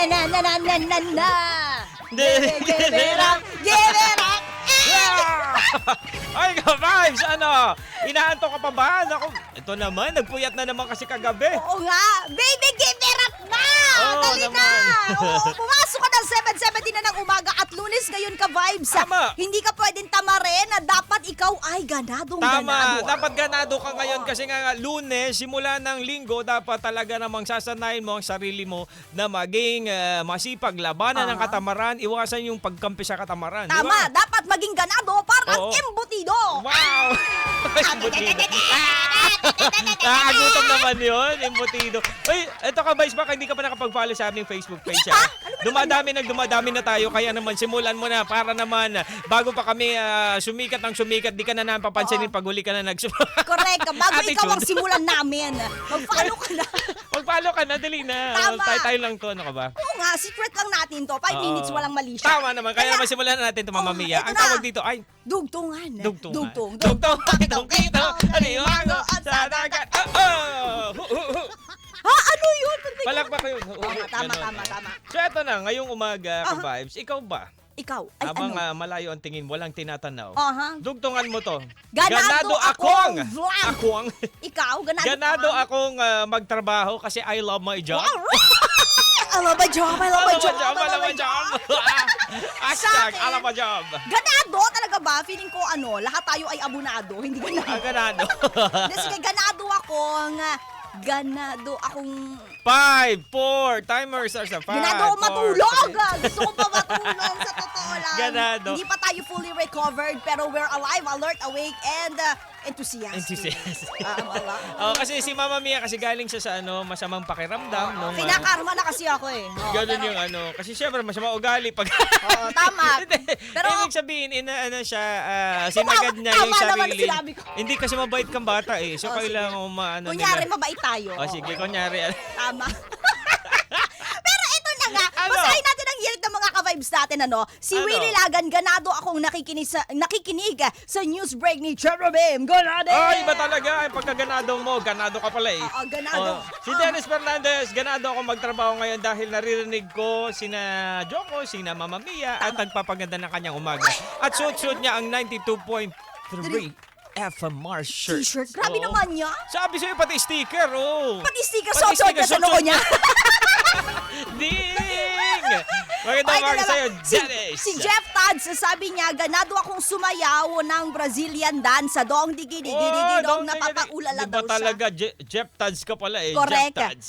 Na na na na na na. Give it up! Give it up! Ay, ka-vibes! Ano? Inaantok ka pa ba? Naku, ito naman, nagpuyat na naman kasi kagabi. Oo nga. Baby, give it up na! Oo Dali na! naman. Oo, pumasok ka ng 7:70 na ng umaga at Lunes ngayon ka vibes. Tama. Hindi ka pwedeng tamarin na dapat ikaw ay ganadong ganado. Tama, dapat ganado ka ngayon kasi nga Lunes, simula ng linggo, dapat talaga namang sasanayin mo ang sarili mo na maging masipag, labanan ng katamaran, iwasan yung pagkampi sa katamaran. di Tama, ba? dapat maging ganado para Oo. embutido. Wow! Embutido. Nakakagutom naman yun, embutido. Uy, eto ka ba, baka hindi ka pa nakapag-follow sa aming Facebook page. Hindi pa? ah. Ano ba Dumadami na tayo, kaya naman simulan mo na para naman bago pa kami sumikat ng sumikat, di ka na napapansinin pag huli ka na Correct. Bago ikaw ang Attitude. simulan namin, mag-follow ka na. Mag-follow ka na, dali na. Tama. Tayo lang to, ano ka ba? Oo nga, secret lang natin to. 5 Oo. minutes walang mali siya. Tama naman, kaya naman simulan na natin ito, Mama Mia. ito Ang na. tawag dito ay Dugtungan. dugtungan. Dugtong. Dugtong kito, aliwango sa dagat. Ha? Ano yun? Palakpak ko yun. Tama. So eto na, ngayong umaga, ka-vibes, ikaw ba? Ikaw, ay Habang ano? malayo ang tingin, walang tinatanaw. Aha. Dugtungan mo to. Ganado akong vlog. Akong. Ikaw, ganado Ganado ka. akong magtrabaho kasi I love my job. I love my job, I love my job. I love my job. Hashtag, I love my job. Ganado talaga ba? Feeling ko lahat tayo ay abunado, hindi ganado. Ganado. Hindi, sige, ganado akong 5, 4, timer starts sa 5. ganado akong matulog. Gusto ko pa matulog sa totoo lang. Ganado. Hindi pa tayo fully recovered pero we're alive, alert, awake, and enthusiastic. Wala. Oh, kasi si Mama Mia kasi galing siya sa masamang pakiramdam nung Kinakarma na kasi ako eh. ganun yung kasi syempre masama ugali pag Tama. Hindi. Pero Ibig sabihin siya sinagad niya yung tama naman sarili. sinabi ko. Hindi kasi mabait kang bata eh. So kailangan mo kunyari nila. mabait tayo. Sige, kunyari. Tama. Pero ito na nga, Ano? basahin natin ang hirit ng mga ka-vibes natin, Si Ano? Willie Lagan, ganado akong nakikinig sa news break ni Cherubim. Ganado! Ay, iba talaga. Ay, pagkaganado mo, ganado ka pala eh. Oo, ganado. Si Dennis Fernandez, ganado ako magtrabaho ngayon dahil naririnig ko sina Joko, sina Mama Mia at nagpapaganda ng kanyang umaga. At suot-suot niya ang 92.3 FMR shirt. T-shirt. Grabe Oo. naman niya. Sabi sa'yo, pati sticker, Pati sticker, Pati suot-suot niya sa sticker, noo niya. Ding! Magandang Ay, umaga talaga. sa'yo, Dennis. Si Jeff Tads, sabi niya, ganado akong sumayaw ng Brazilian dance sa dong digi-digi-digi dong napapaulala Diba daw siya. talaga, Jeff Tads ka pala eh. Correct. Jeff Tads.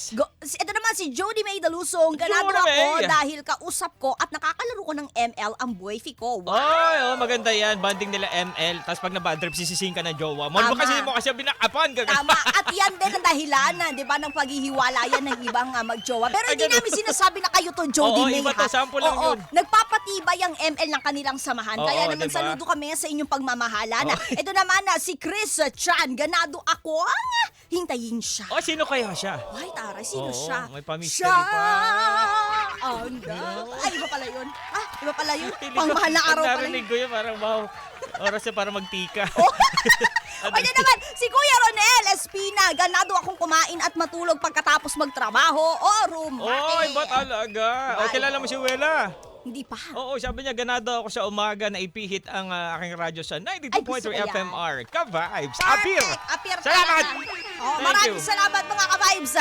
Ito naman si Jody May Dalusong. Ganado Jody ako May. dahil kausap ko at nakakalaro ko ng ML ang boyfie ko. Wow. Ay, maganda yan. Banding nila ML. Tapos pag na-bad trip, sisising ka ng jowa mo. Tama. Kasi mo kasi binakapan ka. Tama. At yan din ang dahilan, di ba, ng paghihiwalayan ng ibang magjowa. Pero hindi ganun. namin sinasabi na kayo to, Jody Oo, May, iba to. Sample lang yun. Nagpapatibay ang ML ng kanilang samahan. Oo, Kaya naman diba? saludo kami sa inyong pagmamahalan. Ito naman si Chris Chan. Ganado ako. Hintayin siya. O, sino kaya siya? Ay, taray, sino Oo, siya? may pa-mystery Siya pa. ang Ay, iba pala yun. Iba pala yun. Feeling Pangmahal na pag araw pala narinig yun. ko yun, parang wow. Oras na para magtika. Ano naman, si Kuya Ronel Espina, ganado akong kumain at matulog pagkatapos magtrabaho o rumate. Oy, ba talaga? O, kilala mo si Wela? Hindi pa. Oo, sabi niya, ganado ako sa umaga na ipihit ang aking radyo sa Ay, gusto ko 92.3 yan. FMR. Ka-vibes. Perfect. Appear. Appear Salamat. talaga. Thank Maraming you. salamat mga ka-vibes.